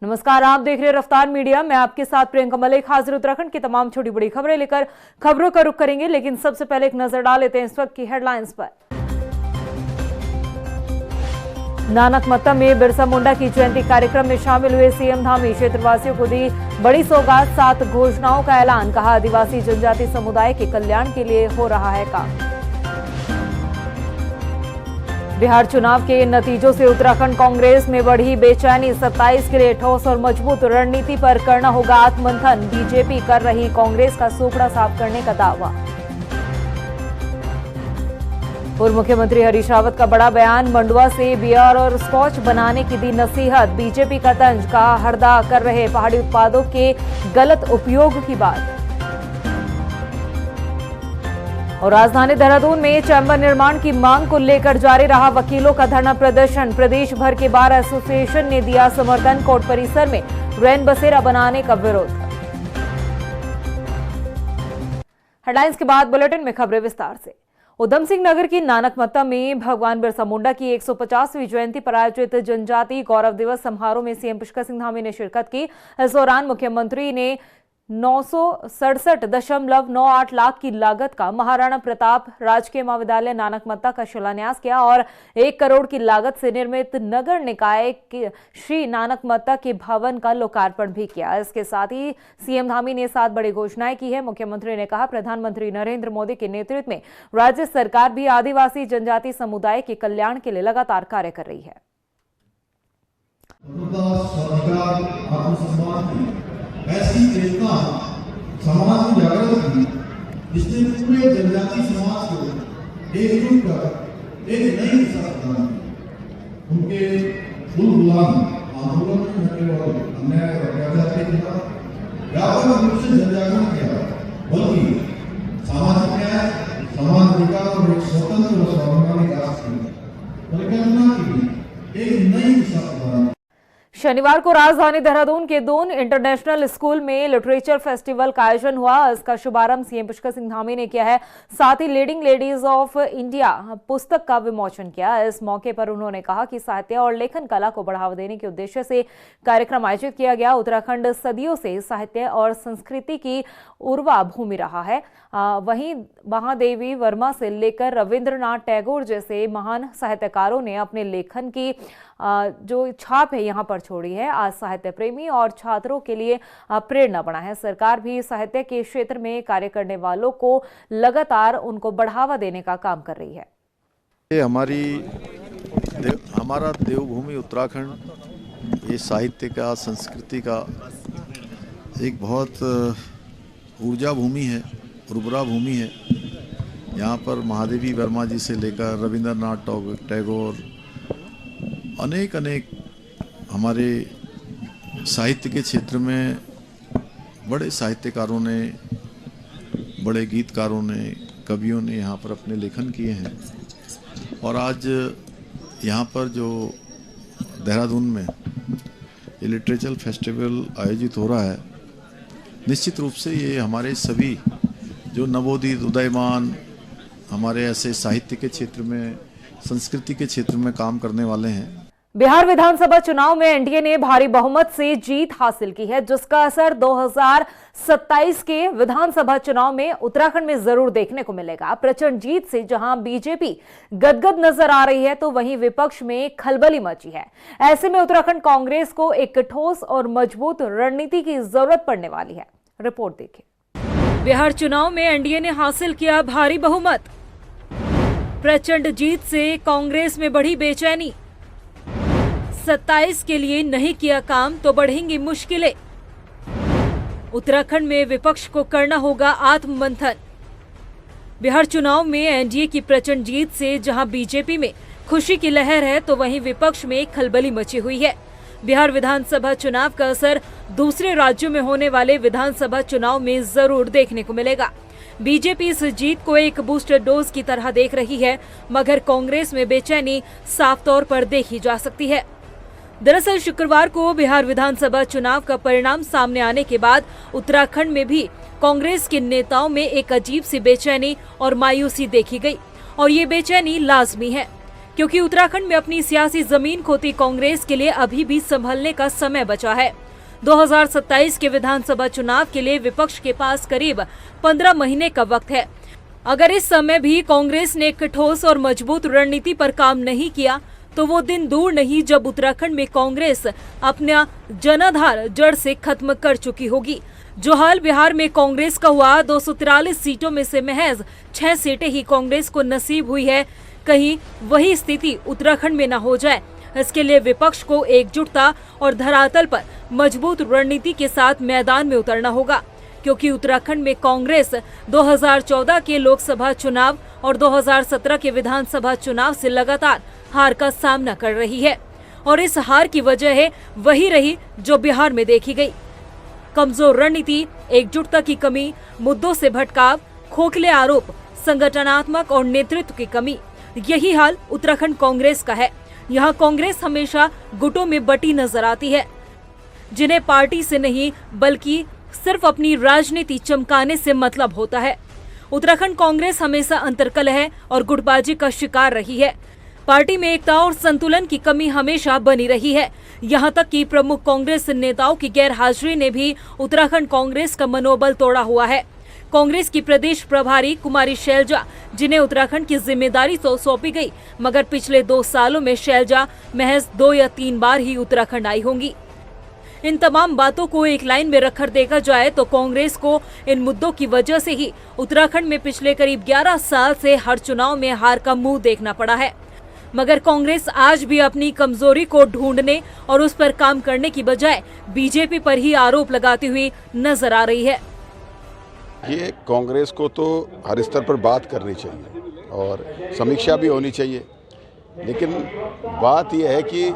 नमस्कार, आप देख रहे हैं रफ्तार मीडिया। मैं आपके साथ प्रियंका मलिक हाजिर उत्तराखंड की तमाम छोटी बड़ी खबरें लेकर खबरों का रुख करेंगे, लेकिन सबसे पहले एक नजर डाल लेते हैं इस वक्त की हेडलाइंस पर। नानकमत्ता में बिरसा मुंडा की जयंती कार्यक्रम में शामिल हुए सीएम धामी। क्षेत्रवासियों को दी बड़ी सौगात, 7 घोषणाओं का ऐलान। कहा, आदिवासी जनजाति समुदाय के कल्याण के लिए हो रहा है काम। बिहार चुनाव के नतीजों से उत्तराखंड कांग्रेस में बढ़ी बेचैनी। 27 के लिए ठोस और मजबूत रणनीति पर करना होगा आत्ममंथन। बीजेपी कर रही कांग्रेस का सूखड़ा साफ करने का दावा। पूर्व मुख्यमंत्री हरीश रावत का बड़ा बयान। मंडुआ से बियर और स्कॉच बनाने की दी नसीहत। बीजेपी का तंज। कहा, हरदा कर रहे पहाड़ी उत्पादों के गलत उपयोग की बात। और राजधानी देहरादून में चैम्बर निर्माण की मांग को लेकर जारी रहा वकीलों का धरना प्रदर्शन। प्रदेश भर के बार एसोसिएशन ने दिया समर्थन। कोर्ट परिसर में रैन बसेरा बनाने का विरोध। हेडलाइंस के बाद बुलेटिन में खबरें विस्तार से। उधम सिंह नगर की नानकमत्ता में भगवान बिरसा मुंडा की 150वीं जयंती पर आयोजित जनजातीय गौरव दिवस समारोह में सीएम पुष्कर सिंह धामी ने शिरकत की। इस दौरान मुख्यमंत्री ने 967.98 लाख की लागत का महाराणा प्रताप राजकीय महाविद्यालय नानकमत्ता का शिलान्यास किया और 1 करोड़ की लागत से निर्मित नगर निकाय के श्री नानकमत्ता के भवन का लोकार्पण भी किया। इसके साथ ही सीएम धामी ने 7 बड़ी घोषणाएं की है। मुख्यमंत्री ने कहा, प्रधानमंत्री नरेंद्र मोदी के नेतृत्व में राज्य सरकार भी आदिवासी जनजाति समुदाय के कल्याण के लिए लगातार कार्य कर रही है। ऐसी चेतना समाज में जागृत की, जिसने पूरे जनजाति समाज को एकजुट कर एक नई दिशा प्रदान की। उनके बुलबुलान आंदोलन में न केवल अन्याय और अत्याचार के खिलाफ व्यापक रूप से जनजागरण किया, बल्कि सामाजिक न्याय, समान अधिकार और एक स्वतंत्र और स्वाभिमानी राष्ट्र की परिकल्पना की एक नई दिशा प्रदान। शनिवार को राजधानी देहरादून के दून इंटरनेशनल स्कूल में लिटरेचर फेस्टिवल का आयोजन हुआ। इसका शुभारंभ सीएम पुष्कर सिंह धामी ने किया है। साथ ही लीडिंग लेडीज ऑफ इंडिया पुस्तक का विमोचन किया। इस मौके पर उन्होंने कहा कि साहित्य और लेखन कला को बढ़ावा देने के उद्देश्य से कार्यक्रम आयोजित किया गया। उत्तराखंड सदियों से साहित्य और संस्कृति की उर्वा भूमि रहा है। वहीं महादेवी वर्मा से लेकर रविंद्रनाथ टैगोर जैसे महान साहित्यकारों ने अपने लेखन की जो छाप है यहाँ पर छोड़ी है। आज साहित्य प्रेमी और छात्रों के लिए प्रेरणा बना है। सरकार भी साहित्य के क्षेत्र में कार्य करने वालों को लगातार उनको बढ़ावा देने का काम कर रही है। ये हमारा देवभूमि उत्तराखंड, ये साहित्य का, संस्कृति का एक बहुत ऊर्जा भूमि है, उर्वरा भूमि है। यहाँ पर महादेवी वर्मा जी से लेकर रविंद्रनाथ टैगोर, अनेक हमारे साहित्य के क्षेत्र में बड़े साहित्यकारों ने, बड़े गीतकारों ने, कवियों ने यहाँ पर अपने लेखन किए हैं। और आज यहाँ पर जो देहरादून में ये लिटरेचर फेस्टिवल आयोजित हो रहा है, निश्चित रूप से ये हमारे सभी जो नवोदित उदयमान हमारे ऐसे साहित्य के क्षेत्र में, संस्कृति के क्षेत्र में काम करने वाले हैं। बिहार विधानसभा चुनाव में एनडीए ने भारी बहुमत से जीत हासिल की है, जिसका असर 2027 के विधानसभा चुनाव में उत्तराखंड में जरूर देखने को मिलेगा। प्रचंड जीत से जहां बीजेपी गदगद नजर आ रही है, तो वहीं विपक्ष में खलबली मची है। ऐसे में उत्तराखंड कांग्रेस को एक ठोस और मजबूत रणनीति की जरूरत पड़ने वाली है। रिपोर्ट देखिए। बिहार चुनाव में एनडीए ने हासिल किया भारी बहुमत। प्रचंड जीत से कांग्रेस में बढ़ी बेचैनी। 27 के लिए नहीं किया काम तो बढ़ेंगी मुश्किलें। उत्तराखंड में विपक्ष को करना होगा आत्ममंथन। बिहार चुनाव में एनडीए की प्रचंड जीत से जहां बीजेपी में खुशी की लहर है, तो वहीं विपक्ष में खलबली मची हुई है। बिहार विधानसभा चुनाव का असर दूसरे राज्यों में होने वाले विधानसभा चुनाव में जरूर देखने को मिलेगा। बीजेपी इस जीत को एक बूस्टर डोज की तरह देख रही है, मगर कांग्रेस में बेचैनी साफ तौर पर देखी जा सकती है। दरअसल शुक्रवार को बिहार विधानसभा चुनाव का परिणाम सामने आने के बाद उत्तराखंड में भी कांग्रेस के नेताओं में एक अजीब सी बेचैनी और मायूसी देखी गई, और ये बेचैनी लाजमी है, क्योंकि उत्तराखंड में अपनी सियासी जमीन खोती कांग्रेस के लिए अभी भी संभलने का समय बचा है। 2027 के विधानसभा चुनाव के लिए विपक्ष के पास करीब 15 महीने का वक्त है। अगर इस समय भी कांग्रेस ने एक ठोस और मजबूत रणनीति पर काम नहीं किया तो वो दिन दूर नहीं जब उत्तराखंड में कांग्रेस अपना जनाधार जड़ से खत्म कर चुकी होगी। जो हाल बिहार में कांग्रेस का हुआ, 243 सीटों में से महज 6 सीटें ही कांग्रेस को नसीब हुई है, कहीं वही स्थिति उत्तराखंड में न हो जाए। इसके लिए विपक्ष को एकजुटता और धरातल पर मजबूत रणनीति के साथ मैदान में उतरना होगा, क्योंकि उत्तराखंड में कांग्रेस 2014 के लोकसभा चुनाव और 2017 के विधानसभा चुनाव से लगातार हार का सामना कर रही है और इस हार की वजह है वही रही जो बिहार में देखी गई। कमजोर रणनीति, एकजुटता की कमी, मुद्दों से भटकाव, खोखले आरोप, संगठनात्मक और नेतृत्व की कमी, यही हाल उत्तराखंड कांग्रेस का है। यहाँ कांग्रेस हमेशा गुटों में बटी नजर आती है, जिन्हें पार्टी से नहीं बल्कि सिर्फ अपनी राजनीति चमकाने से मतलब होता है। उत्तराखंड कांग्रेस हमेशा अंतर्कलह और गुटबाजी का शिकार रही है। पार्टी में एकता और संतुलन की कमी हमेशा बनी रही है। यहाँ तक कि प्रमुख कांग्रेस नेताओं की गैर हाजिरी ने भी उत्तराखंड कांग्रेस का मनोबल तोड़ा हुआ है। कांग्रेस की प्रदेश प्रभारी कुमारी शैलजा, जिन्हें उत्तराखंड की जिम्मेदारी तो सौंपी गई, मगर पिछले 2 सालों में शैलजा महज 2 या 3 बार ही उत्तराखंड आई होंगी। इन तमाम बातों को एक लाइन में रखकर देखा जाए तो कांग्रेस को इन मुद्दों की वजह से ही उत्तराखंड में पिछले करीब 11 साल से हर चुनाव में हार का मुंह देखना पड़ा है। मगर कांग्रेस आज भी अपनी कमजोरी को ढूंढने और उस पर काम करने की बजाय बीजेपी पर ही आरोप लगाती हुई नजर आ रही है। ये कांग्रेस को तो हर स्तर पर बात करनी चाहिए और समीक्षा भी होनी चाहिए, लेकिन बात यह है कि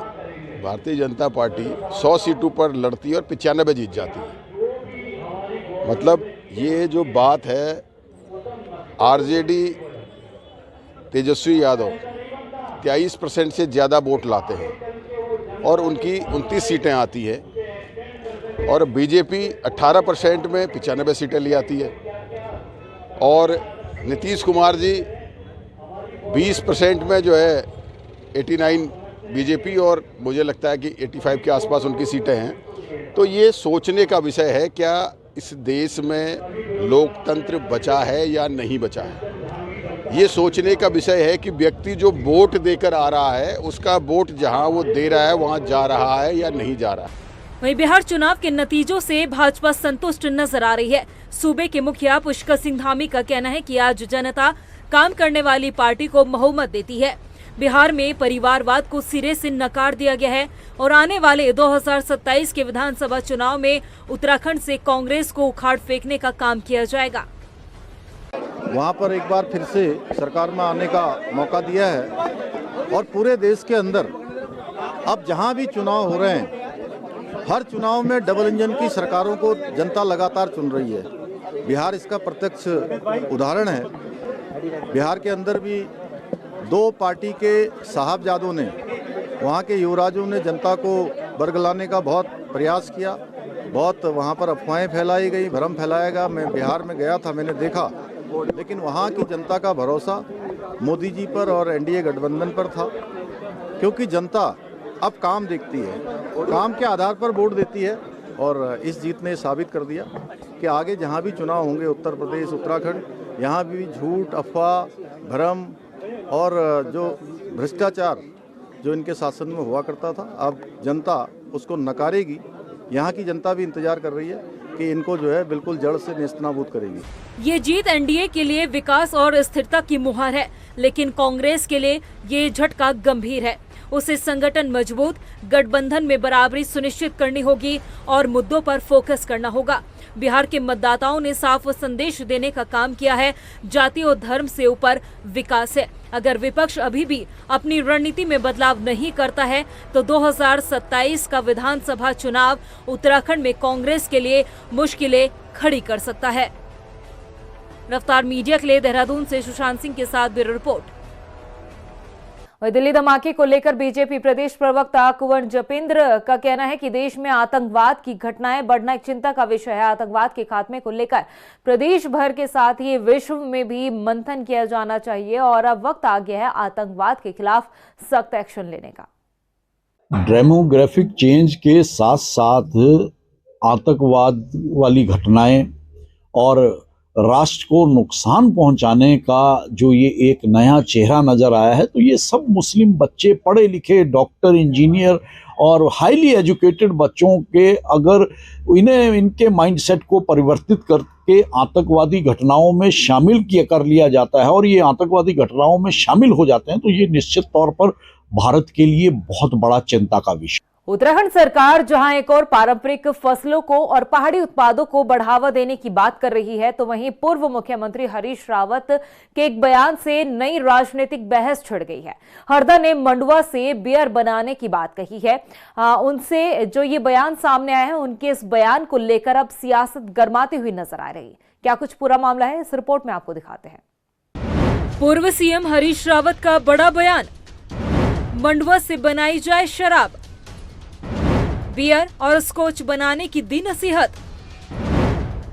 भारतीय जनता पार्टी 100 सीटों पर लड़ती है और 95 जीत जाती है। मतलब ये जो बात है, आरजेडी तेजस्वी यादव 23% से ज़्यादा वोट लाते हैं और उनकी 29 सीटें आती है और बीजेपी 18% में 95 सीटें ले आती है और नीतीश कुमार जी 20% में जो है 89 बीजेपी और मुझे लगता है कि 85 के आसपास उनकी सीटें हैं। तो ये सोचने का विषय है, क्या इस देश में लोकतंत्र बचा है या नहीं बचा है। ये सोचने का विषय है कि व्यक्ति जो वोट देकर आ रहा है उसका वोट जहां वो दे रहा है वहां जा रहा है या नहीं जा रहा है। वहीं बिहार चुनाव के नतीजों से भाजपा संतुष्ट नजर आ रही है। सूबे के मुखिया पुष्कर सिंह धामी का कहना है कि आज जनता काम करने वाली पार्टी को बहुमत देती है। बिहार में परिवारवाद को सिरे से नकार दिया गया है और आने वाले 2027 के विधानसभा चुनाव में उत्तराखंड से कांग्रेस को उखाड़ फेंकने का काम किया जाएगा। वहाँ पर एक बार फिर से सरकार में आने का मौका दिया है और पूरे देश के अंदर अब जहाँ भी चुनाव हो रहे हैं, हर चुनाव में डबल इंजन की सरकारों को जनता लगातार चुन रही है। बिहार इसका प्रत्यक्ष उदाहरण है। बिहार के अंदर भी 2 पार्टी के साहबजादों ने, वहाँ के युवराजों ने जनता को बरगलाने का बहुत प्रयास किया। बहुत वहाँ पर अफवाहें फैलाई गई, भ्रम फैलाया गया। मैं बिहार में गया था, मैंने देखा, लेकिन वहाँ की जनता का भरोसा मोदी जी पर और एनडीए गठबंधन पर था, क्योंकि जनता अब काम देखती है, काम के आधार पर वोट देती है। और इस जीत ने साबित कर दिया कि आगे जहाँ भी चुनाव होंगे, उत्तर प्रदेश, उत्तराखंड, यहाँ भी झूठ, अफवाह, भ्रम और जो भ्रष्टाचार जो इनके शासन में हुआ करता था, अब जनता उसको नकारेगी। यहाँ की जनता भी इंतजार कर रही है कि इनको जो है बिल्कुल जड़ से नेस्तनाबूद करेगी। ये जीत एनडीए के लिए विकास और स्थिरता की मुहर है, लेकिन कांग्रेस के लिए ये झटका गंभीर है। उसे संगठन मजबूत, गठबंधन में बराबरी सुनिश्चित करनी होगी और मुद्दों पर फोकस करना होगा। बिहार के मतदाताओं ने साफ संदेश देने का काम किया है, जाति और धर्म से ऊपर विकास है। अगर विपक्ष अभी भी अपनी रणनीति में बदलाव नहीं करता है तो 2027 का विधानसभा चुनाव उत्तराखंड में कांग्रेस के लिए मुश्किलें खड़ी कर सकता है। रफ्तार मीडिया के लिए देहरादून से सुशांत सिंह के साथ ब्यूरो रिपोर्ट। वहीं दिल्ली धमाके को लेकर बीजेपी प्रदेश प्रवक्ता कुंवर जपेंद्र का कहना है कि देश में आतंकवाद की घटनाएं बढ़ना एक चिंता का विषय है। आतंकवाद के खात्मे को लेकर प्रदेश भर के साथ ही विश्व में भी मंथन किया जाना चाहिए और अब वक्त आ गया है आतंकवाद के खिलाफ सख्त एक्शन लेने का। डेमोग्राफिक चेंज के साथ साथ आतंकवाद वाली घटनाएं और राष्ट्र को नुकसान पहुंचाने का जो ये एक नया चेहरा नजर आया है, तो ये सब मुस्लिम बच्चे, पढ़े लिखे डॉक्टर, इंजीनियर और हाईली एजुकेटेड बच्चों के अगर इन्हें इनके माइंडसेट को परिवर्तित करके आतंकवादी घटनाओं में शामिल कर लिया जाता है और ये आतंकवादी घटनाओं में शामिल हो जाते हैं, तो ये निश्चित तौर पर भारत के लिए बहुत बड़ा चिंता का विषय। उत्तराखंड सरकार जहां एक और पारंपरिक फसलों को और पहाड़ी उत्पादों को बढ़ावा देने की बात कर रही है, तो वहीं पूर्व मुख्यमंत्री हरीश रावत के एक बयान से नई राजनीतिक बहस छिड़ गई है। हरदा ने मंडुआ से बियर बनाने की बात कही है। उनसे जो ये बयान सामने आया है, उनके इस बयान को लेकर अब सियासत गर्माती हुई नजर आ रही है। क्या कुछ पूरा मामला है, इस रिपोर्ट में आपको दिखाते हैं। पूर्व सीएम हरीश रावत का बड़ा बयान, मंडुआ से बनाई जाए शराब, बियर और स्कॉच बनाने की दी नसीहत।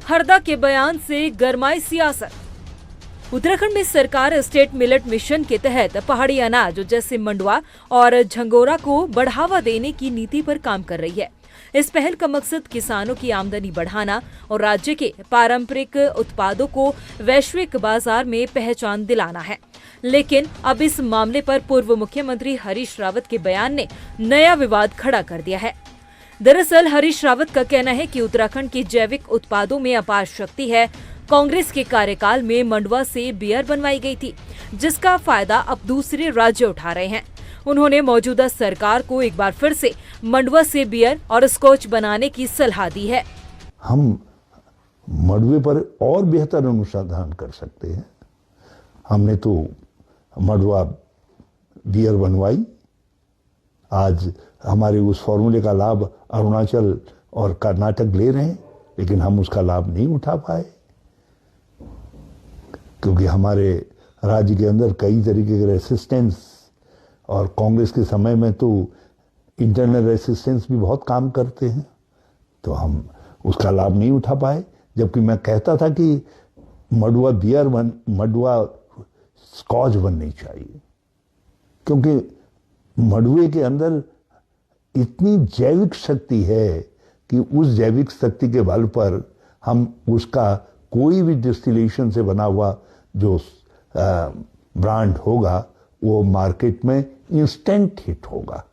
हरदा के बयान से गरमाई सियासत। उत्तराखंड में सरकार स्टेट मिलेट मिशन के तहत पहाड़ी अनाज जैसे मंडुआ और झंगोरा को बढ़ावा देने की नीति पर काम कर रही है। इस पहल का मकसद किसानों की आमदनी बढ़ाना और राज्य के पारंपरिक उत्पादों को वैश्विक बाजार में पहचान दिलाना है। लेकिन अब इस मामले पर पूर्व मुख्यमंत्री हरीश रावत के बयान ने नया विवाद खड़ा कर दिया है। दरअसल हरीश रावत का कहना है कि उत्तराखंड के जैविक उत्पादों में अपार शक्ति है। कांग्रेस के कार्यकाल में मंडुआ से बियर बनवाई गई थी, जिसका फायदा अब दूसरे राज्य उठा रहे हैं। उन्होंने मौजूदा सरकार को एक बार फिर से मंडुआ से बियर और स्कॉच बनाने की सलाह दी है। हम मंडुए पर और बेहतर अनुसंधान कर सकते हैं। हमने तो मंडुआ बियर बनवाई, आज हमारे उस फॉर्मूले का लाभ अरुणाचल और कर्नाटक ले रहे हैं, लेकिन हम उसका लाभ नहीं उठा पाए क्योंकि हमारे राज्य के अंदर कई तरीके के रेसिस्टेंस, और कांग्रेस के समय में तो इंटरनल रेसिस्टेंस भी बहुत काम करते हैं, तो हम उसका लाभ नहीं उठा पाए। जबकि मैं कहता था कि मंडुआ बियर मंडुआ स्कॉच बननी चाहिए, क्योंकि मंडुए के अंदर इतनी जैविक शक्ति है कि उस जैविक शक्ति के बल पर हम उसका कोई भी डिस्टिलेशन से बना हुआ जो ब्रांड होगा वो मार्केट में इंस्टेंट हिट होगा।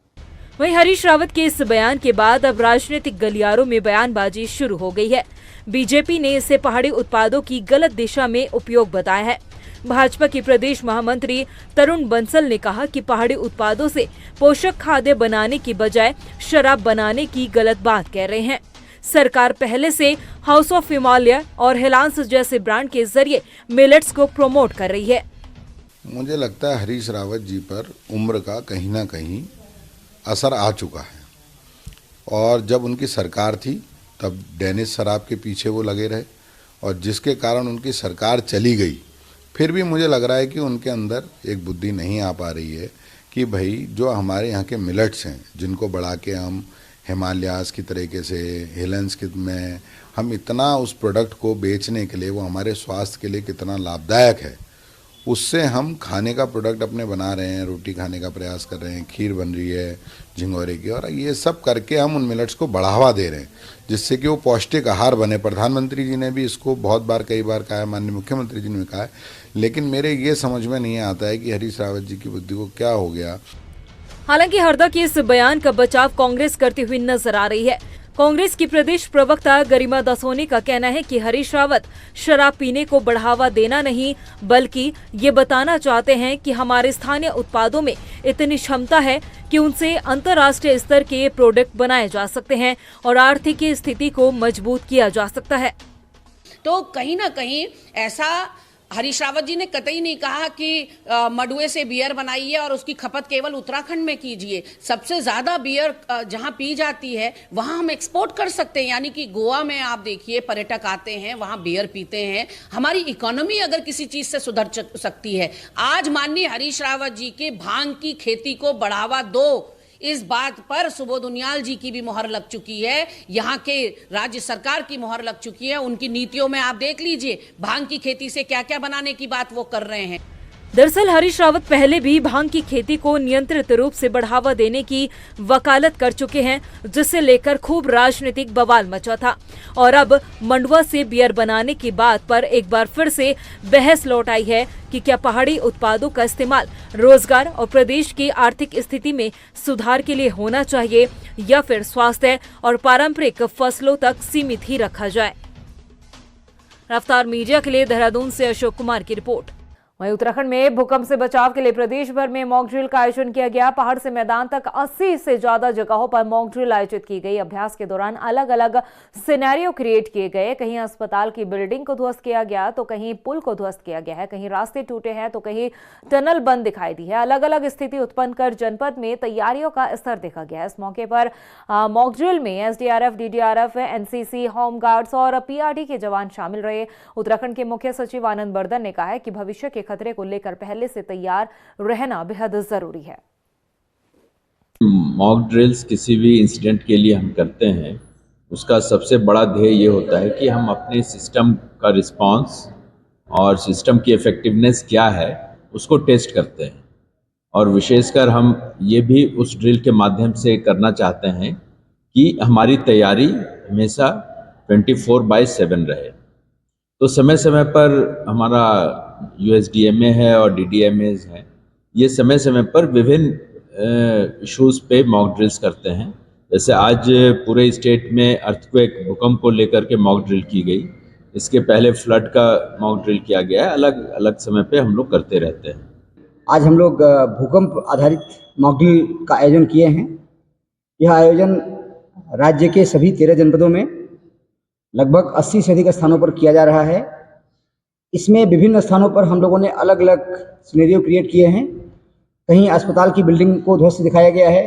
वहीं हरीश रावत के इस बयान के बाद अब राजनीतिक गलियारों में बयानबाजी शुरू हो गई है। बीजेपी ने इसे पहाड़ी उत्पादों की गलत दिशा में उपयोग बताया है। भाजपा के प्रदेश महामंत्री तरुण बंसल ने कहा कि पहाड़ी उत्पादों से पोषक खाद्य बनाने की बजाय शराब बनाने की गलत बात कह रहे हैं। सरकार पहले से हाउस ऑफ हिमालय और हिलांस जैसे ब्रांड के जरिए मिलेट्स को प्रमोट कर रही है। मुझे लगता है हरीश रावत जी पर उम्र का कहीं ना कहीं असर आ चुका है, और जब उनकी सरकार थी तब डेनिश शराब के पीछे वो लगे रहे, और जिसके कारण उनकी सरकार चली गई। फिर भी मुझे लग रहा है कि उनके अंदर एक बुद्धि नहीं आ पा रही है कि भाई जो हमारे यहाँ के मिलेट्स हैं, जिनको बढ़ा के हम हिमालयास की तरीके से हिलेंस में हम इतना उस प्रोडक्ट को बेचने के लिए, वो हमारे स्वास्थ्य के लिए कितना लाभदायक है, उससे हम खाने का प्रोडक्ट अपने बना रहे हैं, रोटी खाने का प्रयास कर रहे हैं, खीर बन रही है झिंगोरे की, और ये सब करके हम उन मिलेट्स को बढ़ावा दे रहे हैं जिससे कि वो पौष्टिक आहार बने। प्रधानमंत्री जी ने भी इसको बहुत बार कई बार कहा है, माननीय मुख्यमंत्री जी ने भी कहा है, लेकिन मेरे ये समझ में नहीं आता है कि हरीश रावत जी की बुद्धि को क्या हो गया। हालांकि हरदा के इस बयान का बचाव कांग्रेस करती हुई नजर आ रही है। कांग्रेस की प्रदेश प्रवक्ता गरिमा दासोनी का कहना है कि हरीश रावत शराब पीने को बढ़ावा देना नहीं, बल्कि ये बताना चाहते हैं कि हमारे स्थानीय उत्पादों में इतनी क्षमता है कि उनसे अंतर्राष्ट्रीय स्तर के प्रोडक्ट बनाए जा सकते हैं और आर्थिक स्थिति को मजबूत किया जा सकता है। तो कहीं ना कहीं ऐसा हरीश रावत जी ने कतई नहीं कहा कि मडुए से बियर बनाइए और उसकी खपत केवल उत्तराखंड में कीजिए। सबसे ज्यादा बियर जहां पी जाती है वहां हम एक्सपोर्ट कर सकते हैं, यानी कि गोवा में आप देखिए पर्यटक आते हैं, वहां बियर पीते हैं। हमारी इकोनॉमी अगर किसी चीज से सुधर सकती है, आज माननीय हरीश रावत जी के भांग की खेती को बढ़ावा दो, इस बात पर सुबोध उनियाल जी की भी मोहर लग चुकी है, यहाँ के राज्य सरकार की मोहर लग चुकी है। उनकी नीतियों में आप देख लीजिए भांग की खेती से क्या क्या बनाने की बात वो कर रहे हैं। दरअसल हरीश रावत पहले भी भांग की खेती को नियंत्रित रूप से बढ़ावा देने की वकालत कर चुके हैं, जिसे लेकर खूब राजनीतिक बवाल मचा था। और अब मंडुआ से बियर बनाने की बात पर एक बार फिर से बहस लौट आई है कि क्या पहाड़ी उत्पादों का इस्तेमाल रोजगार और प्रदेश की आर्थिक स्थिति में सुधार के लिए होना चाहिए या फिर स्वास्थ्य और पारंपरिक फसलों तक सीमित ही रखा जाए। रफ्तार मीडिया के लिए देहरादून से अशोक कुमार की रिपोर्ट। वहीं उत्तराखंड में भूकंप से बचाव के लिए प्रदेश भर में मॉक ड्रिल का आयोजन किया गया। पहाड़ से मैदान तक 80 से ज्यादा जगहों पर मॉक ड्रिल आयोजित की गई। अभ्यास के दौरान अलग अलग सिनेरियो क्रिएट किए गए। कहीं अस्पताल की बिल्डिंग को ध्वस्त किया गया तो कहीं पुल को ध्वस्त किया गया है, कहीं रास्ते टूटे हैं तो कहीं टनल बंद दिखाई दी है। अलग अलग स्थिति उत्पन्न कर जनपद में तैयारियों का स्तर देखा गया। इस मौके पर मॉक ड्रिल में एसडीआरएफ, डीडीआरएफ, एनसीसी, होमगार्ड्स और पीआरडी के जवान शामिल रहे। उत्तराखंड के मुख्य सचिव आनंद बर्धन ने कहा है कि भविष्य के खतरे को लेकर पहले से तैयार रहना बेहद जरूरी है। मॉक ड्रिल्स किसी भी इंसिडेंट के लिए हम करते हैं, उसका सबसे बड़ा ध्येय ये होता है कि हम अपने सिस्टम का रिस्पांस और सिस्टम की इफेक्टिवनेस क्या है उसको टेस्ट करते हैं। और विशेषकर हम ये भी उस ड्रिल के माध्यम से करना चाहते हैं कि हमारी तैयारी हमेशा 24/7 रहे। तो समय समय पर हमारा USDMA है और DDMAs हैं, ये समय समय पर विभिन्न इश्यूज़ पे मॉक ड्रिल्स करते हैं। जैसे आज पूरे स्टेट में अर्थक्वेक भूकंप को लेकर के मॉक ड्रिल की गई, इसके पहले फ्लड का मॉक ड्रिल किया गया है। अलग अलग समय पे हम लोग करते रहते हैं। आज हम लोग भूकंप आधारित मॉक ड्रिल का आयोजन किए हैं। यह आयोजन राज्य के सभी 13 जनपदों में लगभग 80 से अधिक स्थानों पर किया जा रहा है। इसमें विभिन्न स्थानों पर हम लोगों ने अलग अलग सिनेरियो क्रिएट किए हैं। कहीं अस्पताल की बिल्डिंग को ध्वस्त दिखाया गया है,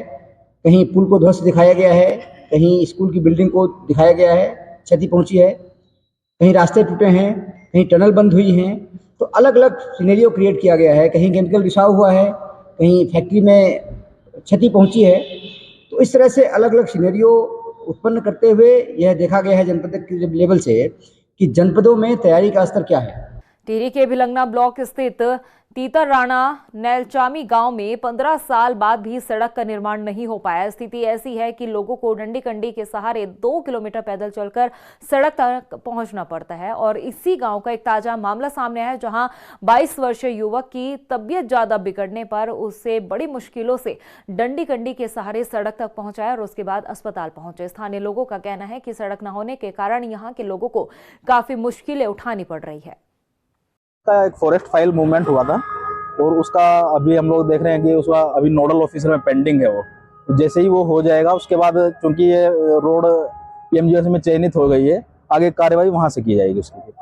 कहीं पुल को ध्वस्त दिखाया गया है, कहीं स्कूल की बिल्डिंग को दिखाया गया है, क्षति पहुंची है, कहीं रास्ते टूटे हैं, कहीं टनल बंद हुई हैं। तो अलग अलग सिनेरियो क्रिएट किया गया है। कहीं केमिकल रिसाव हुआ है, कहीं फैक्ट्री में क्षति पहुंची है। तो इस तरह से अलग अलग सिनेरियो उत्पन्न करते हुए यह देखा गया है जनपद के लेवल से कि जनपदों में तैयारी का स्तर क्या है। टिहरी के भिलंगना ब्लॉक स्थित तीतरराणा नैलचामी गांव में 15 साल बाद भी सड़क का निर्माण नहीं हो पाया। स्थिति ऐसी है कि लोगों को डंडी कंडी के सहारे 2 किलोमीटर पैदल चलकर सड़क तक पहुंचना पड़ता है। और इसी गांव का एक ताजा मामला सामने है, जहां 22 वर्षीय युवक की तबीयत ज्यादा बिगड़ने पर उसे बड़ी मुश्किलों से डंडी कंडी के सहारे सड़क तक पहुंचाया और उसके बाद अस्पताल पहुंचे। स्थानीय लोगों का कहना है कि सड़क न होने के कारण यहाँ के लोगों को काफी मुश्किलें उठानी पड़ रही है। का एक फॉरेस्ट फाइल मूवमेंट हुआ था और उसका अभी हम लोग देख रहे हैं कि उसका अभी नोडल ऑफिसर में पेंडिंग है। वो तो जैसे ही वो हो जाएगा उसके बाद, चूंकि ये रोड PMGS में चयनित हो गई है, आगे कार्रवाई वहां से की जाएगी उसकी।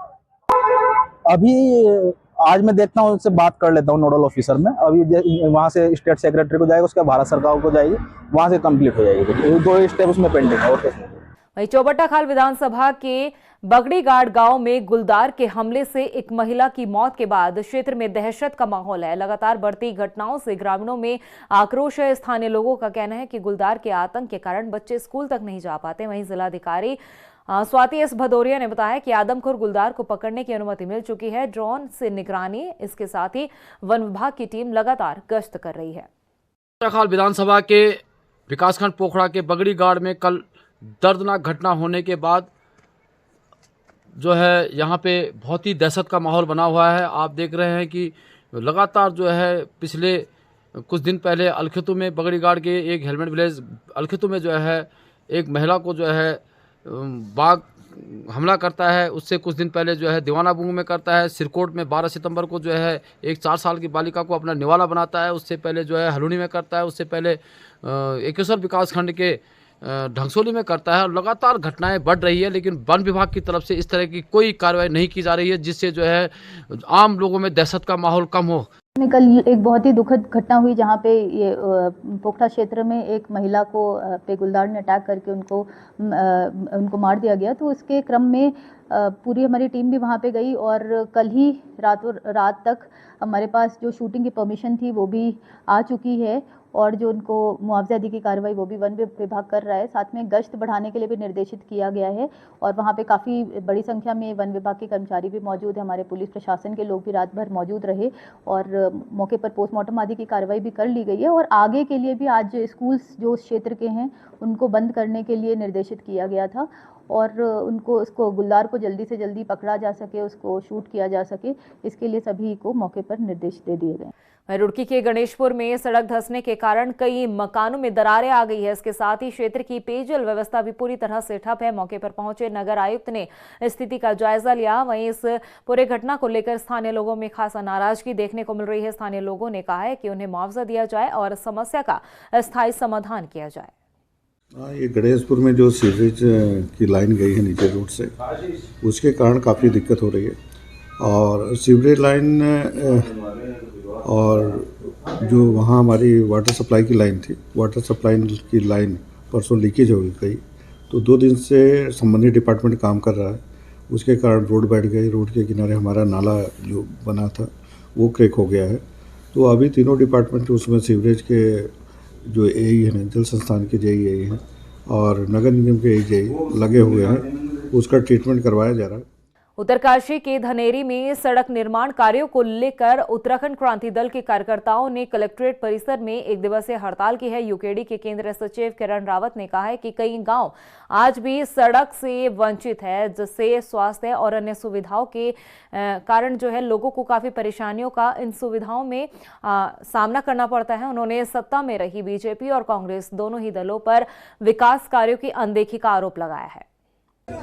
अभी आज मैं देखता हूँ, उससे बात कर लेता हूँ नोडल ऑफिसर में। अभी वहां से स्टेट सेक्रेटरी को जाएगा, उसके भारत सरकार को जाएगी, वहां से कंप्लीट हो जाएगी। 2 स्टेप उसमें पेंडिंग है और कुछ नहीं। वहीं चौबट्टाखाल विधानसभा के बगड़ीगाड़ गांव में गुलदार के हमले से एक महिला की मौत के बाद क्षेत्र में दहशत का माहौल है। लगातार बढ़ती घटनाओं से ग्रामीणों में आक्रोश है। स्थानीय लोगों का कहना है कि गुलदार के आतंक के कारण बच्चे स्कूल तक नहीं जा पाते। वहीं जिलाधिकारी स्वाति एस भदौरिया ने बताया कि आदमखोर गुलदार को पकड़ने की अनुमति मिल चुकी है। ड्रोन से निगरानी, इसके साथ ही वन विभाग की टीम लगातार गश्त कर रही है। चौबट्टाखाल विधानसभा के विकासखंड पोखड़ा के बगड़ीगाड़ में कल दर्दनाक घटना होने के बाद जो है यहाँ पे बहुत ही दहशत का माहौल बना हुआ है। आप देख रहे हैं कि लगातार जो है पिछले कुछ दिन पहले अलखितु में, बगड़ीगाड़ के एक हेलमेट विलेज अलखितु में जो है एक महिला को जो है बाघ हमला करता है। उससे कुछ दिन पहले जो है दीवानाबूंग में करता है। सिरकोट में 12 सितंबर को जो है एक 4 साल की बालिका को अपना निवाला बनाता है। उससे पहले जो है हलूनी में करता है। उससे पहले एकेश्वर विकासखंड के ढंगसोली में करता है और लगातार घटनाएं बढ़ रही है, लेकिन वन विभाग की तरफ से इस तरह की कोई कार्रवाई नहीं की जा रही है जिससे जो है आम लोगों में दहशत का माहौल कम हो। कल एक बहुत ही दुखद घटना हुई जहां पे ये पोखरा क्षेत्र में एक महिला को पे गुलदार ने अटैक करके उनको मार दिया गया। तो उसके क्रम में पूरी हमारी टीम भी वहां पे गई और कल ही रात तक हमारे पास जो शूटिंग की परमिशन थी वो भी आ चुकी है और जो उनको मुआवजा दी की कार्रवाई वो भी वन विभाग कर रहा है। साथ में गश्त बढ़ाने के लिए भी निर्देशित किया गया है और वहाँ पे काफ़ी बड़ी संख्या में वन विभाग के कर्मचारी भी मौजूद है। हमारे पुलिस प्रशासन के लोग भी रात भर मौजूद रहे और मौके पर पोस्टमार्टम आदि की कार्रवाई भी कर ली गई है और आगे के लिए भी आज स्कूल्स जो उस क्षेत्र के हैं उनको बंद करने के लिए निर्देशित किया गया था और उसको गुलदार को जल्दी से जल्दी पकड़ा जा सके, उसको शूट किया जा सके, इसके लिए सभी को मौके पर निर्देश दे दिए गए। रुड़की के गणेशपुर में सड़क धंसने के कारण कई मकानों में दरारें आ गई है। इसके साथ ही क्षेत्र की पेयजल व्यवस्था भी पूरी तरह से ठप है। मौके पर पहुंचे नगर आयुक्त ने स्थिति का जायजा लिया। वहीं इस पूरे घटना को लेकर स्थानीय लोगों में खासा नाराजगी देखने को मिल रही है। स्थानीय लोगों ने कहा है कि उन्हें मुआवजा दिया जाए और समस्या का स्थायी समाधान किया जाए। ये गणेशपुर में जो सीवरेज की लाइन गई है नीचे रोड से, उसके कारण काफ़ी दिक्कत हो रही है और सीवरेज लाइन और जो वहाँ हमारी वाटर सप्लाई की लाइन थी, वाटर सप्लाई की लाइन परसों लीकेज हो गई। तो 2 दिन से संबंधित डिपार्टमेंट काम कर रहा है, उसके कारण रोड बैठ गई। रोड के किनारे हमारा नाला जो बना था वो क्रैक हो गया है। तो अभी तीनों डिपार्टमेंट उसमें सीवरेज के जो एई हैं, जल संस्थान के जेई हैं और नगर निगम के जेई लगे हुए हैं, उसका ट्रीटमेंट करवाया जा रहा है। उत्तरकाशी के धनेरी में सड़क निर्माण कार्यों को लेकर उत्तराखंड क्रांति दल के कार्यकर्ताओं ने कलेक्ट्रेट परिसर में एक दिवसीय हड़ताल की है। यूकेडी के केंद्रीय सचिव किरण रावत ने कहा है कि कई गांव आज भी सड़क से वंचित है, जिससे स्वास्थ्य और अन्य सुविधाओं के कारण जो है लोगों को काफी परेशानियों का इन सुविधाओं में सामना करना पड़ता है। उन्होंने सत्ता में रही बीजेपी और कांग्रेस दोनों ही दलों पर विकास कार्यों की अनदेखी का आरोप लगाया है।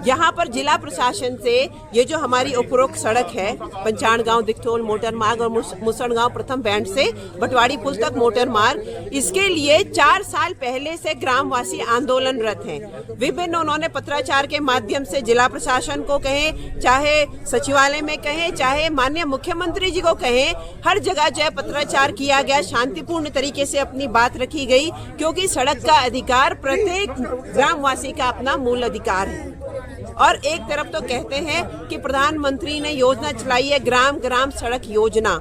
यहाँ पर जिला प्रशासन से ये जो हमारी उपरोक्त सड़क है, पंचाण गांव दिखतोल मोटर मार्ग और मुसण गांव प्रथम बैंड से बटवाड़ी पुल तक मोटर मार्ग, इसके लिए 4 साल पहले से ग्रामवासी आंदोलनरत हैं। विभिन्न उन्होंने पत्राचार के माध्यम से जिला प्रशासन को कहें, चाहे सचिवालय में कहें, चाहे माननीय मुख्यमंत्री जी को कहें, हर जगह जो है पत्राचार किया गया, शांतिपूर्ण तरीके से अपनी बात रखी गई, क्योंकि सड़क का अधिकार प्रत्येक ग्रामवासी का अपना मूल अधिकार है। और एक तरफ तो कहते हैं कि प्रधानमंत्री ने योजना चलाई है ग्राम ग्राम सड़क योजना,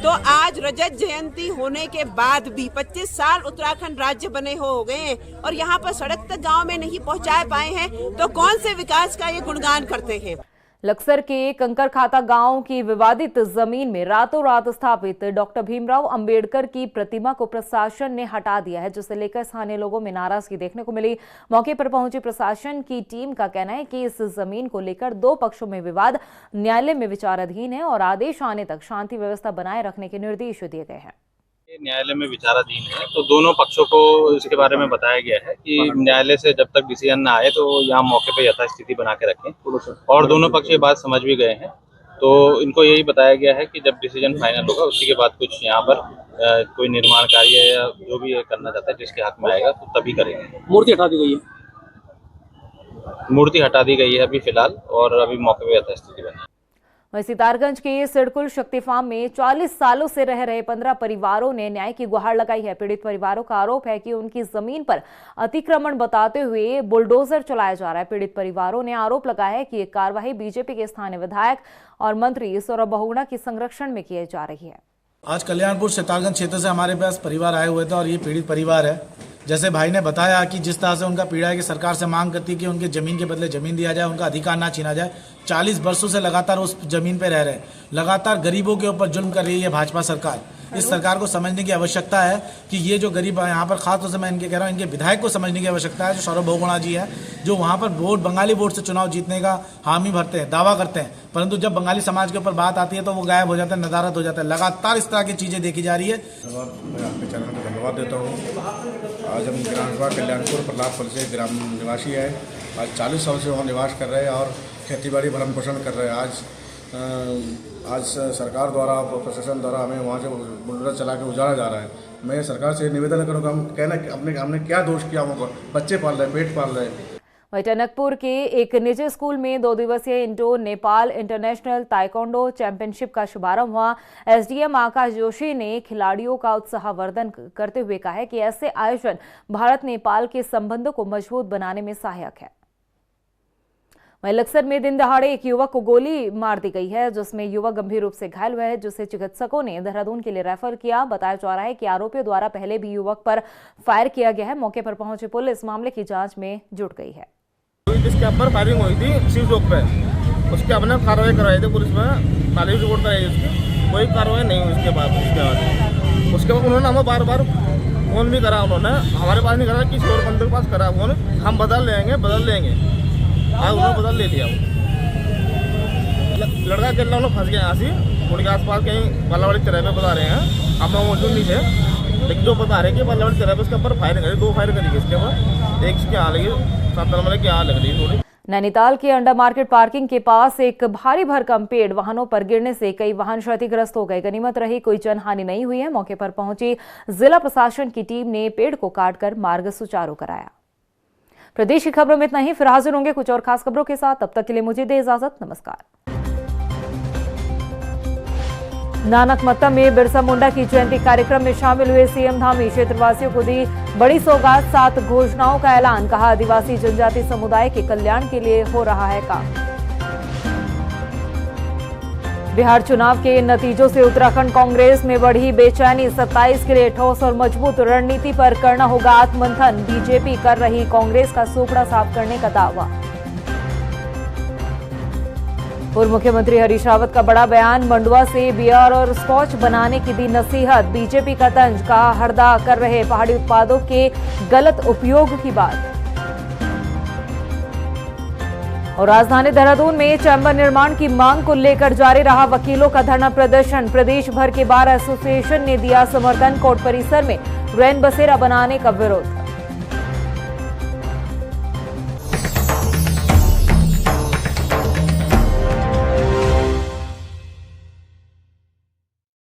तो आज रजत जयंती होने के बाद भी 25 साल उत्तराखंड राज्य बने हो गए हैं और यहाँ पर सड़क तक गांव में नहीं पहुँचा पाए हैं, तो कौन से विकास का ये गुणगान करते हैं। लक्सर के कंकर खाता गांव की विवादित जमीन में रातों रात स्थापित डॉक्टर भीमराव अंबेडकर की प्रतिमा को प्रशासन ने हटा दिया है, जिसे लेकर स्थानीय लोगों में नाराजगी देखने को मिली। मौके पर पहुंची प्रशासन की टीम का कहना है कि इस जमीन को लेकर 2 पक्षों में विवाद न्यायालय में विचाराधीन है और आदेश आने तक शांति व्यवस्था बनाए रखने के निर्देश दिए गए हैं। न्यायालय में विचाराधीन है, तो दोनों पक्षों को इसके बारे में बताया गया है कि न्यायालय से जब तक डिसीजन ना आए तो यहाँ मौके पे यथास्थिति बना के रखें और दोनों पक्ष ये बात समझ भी गए हैं। तो इनको यही बताया गया है कि जब डिसीजन फाइनल होगा उसी के बाद कुछ यहाँ पर कोई निर्माण कार्य या जो भी करना चाहता है जिसके हाथ में आएगा तो तभी करेंगे। मूर्ति हटा दी गई है, मूर्ति हटा दी गई है अभी फिलहाल और अभी मौके पे यथास्थिति बनी। वहीं सितारगंज के सिडकुल शक्ति फार्म में 40 सालों से रह रहे 15 परिवारों ने न्याय की गुहार लगाई है। पीड़ित परिवारों का आरोप है कि उनकी जमीन पर अतिक्रमण बताते हुए बुलडोजर चलाया जा रहा है। पीड़ित परिवारों ने आरोप लगाया है कि ये कार्रवाई बीजेपी के स्थानीय विधायक और मंत्री सौरभ बहुगुणा की संरक्षण में की जा रही है। आज कल्याणपुर सितारगंज क्षेत्र से हमारे पास परिवार आए हुए थे और ये पीड़ित परिवार है। जैसे भाई ने बताया कि जिस तरह से उनका पीड़ा है कि सरकार से मांग करती है कि उनके ज़मीन के बदले ज़मीन दिया जाए, उनका अधिकार ना छीना जाए। 40 वर्षों से लगातार उस ज़मीन पे रह रहे हैं, लगातार गरीबों के ऊपर जुल्म कर रही है भाजपा सरकार। इस सरकार को समझने की आवश्यकता है कि ये जो गरीब यहाँ पर खासतौर से मैं इनके कह रहा हूँ, इनके विधायक को समझने की आवश्यकता है। जो सौरभ बहुगुणा जी है, जो वहाँ पर बंगाली वोट से चुनाव जीतने का हामी भरते हैं, दावा करते हैं, परंतु जब बंगाली समाज के ऊपर बात आती है तो वो गायब हो जाता है, नदारत हो जाता है। लगातार इस तरह की चीज़ें देखी जा रही है। मैं आपके चैनल को धन्यवाद देता हूँ। आज हम ग्राम कल्याणपुर प्रहलादपुर से ग्राम निवासी है। आज 40 साल से वहाँ निवास कर रहे हैं और खेती बाड़ी भरण पोषण कर रहे हैं। आज आज सरकार द्वारा प्रशासन द्वारा हमें वहाँ से बुलडोजर चला के उजाड़ा जा रहा है। मैं सरकार से निवेदन करूँगा, हम कहना हमने क्या दोष किया, हमको बच्चे पाल रहे, पेट पाल रहे। वहीं टनकपुर के एक निजी स्कूल में 2 दिवसीय Indo Nepal international taekwondo championship का शुभारंभ हुआ। एसडीएम आकाश जोशी ने खिलाड़ियों का उत्साहवर्धन करते हुए कहा है कि ऐसे आयोजन भारत नेपाल के संबंधों को मजबूत बनाने में सहायक है। वहीं लक्सर में दिन दहाड़े एक युवक को गोली मार दी गई है, जिसमें युवक गंभीर रूप से घायल हुआ है, जिसे चिकित्सकों ने देहरादून के लिए रेफर किया। बताया जा रहा है कि आरोपियों द्वारा पहले भी युवक पर फायर किया गया है। मौके पर पहुंची पुलिस मामले की जांच में जुट गई है। जिसके ऊपर फायरिंग हुई थी शिव चौक पे, उसके अपने कार्रवाई कराई थी पुलिस में, पहले रिपोर्ट कराई उसकी, कोई कार्रवाई नहीं हुई। उसके बाद उन्होंने हमें बार बार फोन भी करा, उन्होंने हमारे पास नहीं करा, किसी और बंदे के पास करा फोन, हम बदल लेंगे। आज उन्होंने बदल ले लिया। लड़का अकेला उन्होंने फंस गया यहाँ से, रोड के आसपास कहीं बालावाड़ी चौराहे पे बता रहे हैं, हम लोग मौजूद नहीं थे, लेकिन जो बता रहे कि बालावाड़ी चौराहे पे उसके ऊपर फायरिंग करी, 2 फायर करी इसके ऊपर, एक इसके यहाँ लगी, 7 नंबर की यहाँ लग रही थोड़ी। नैनीताल के अंडर मार्केट पार्किंग के पास एक भारी भरकम पेड़ वाहनों पर गिरने से कई वाहन क्षतिग्रस्त हो गए। गनीमत रही कोई जनहानि नहीं हुई है। मौके पर पहुंची जिला प्रशासन की टीम ने पेड़ को काटकर मार्ग सुचारू कराया। प्रदेश की खबरों में इतना ही, फिर हाजिर होंगे कुछ और खास खबरों के साथ। तब तक के लिए मुझे दे इजाजत, नमस्कार। नानकमत्ता में बिरसा मुंडा की जयंती कार्यक्रम में शामिल हुए सीएम धामी, क्षेत्रवासियों को दी बड़ी सौगात, 7 घोषणाओं का ऐलान। कहा आदिवासी जनजाति समुदाय के कल्याण के लिए हो रहा है काम। बिहार चुनाव के नतीजों से उत्तराखंड कांग्रेस में बढ़ी बेचैनी, 27 के लिए ठोस और मजबूत रणनीति पर करना होगा आत्ममंथन। बीजेपी कर रही कांग्रेस का सूखड़ा साफ करने का दावा। पूर्व मुख्यमंत्री हरीश रावत का बड़ा बयान, मंडुआ से बियर और स्कॉच बनाने की दी नसीहत। बीजेपी का तंज, कहा हरदा कर रहे पहाड़ी उत्पादों के गलत उपयोग की बात। और राजधानी देहरादून में चैम्बर निर्माण की मांग को लेकर जारी रहा वकीलों का धरना प्रदर्शन। प्रदेश भर के बार एसोसिएशन ने दिया समर्थन। कोर्ट परिसर में रैन बसेरा बनाने का विरोध।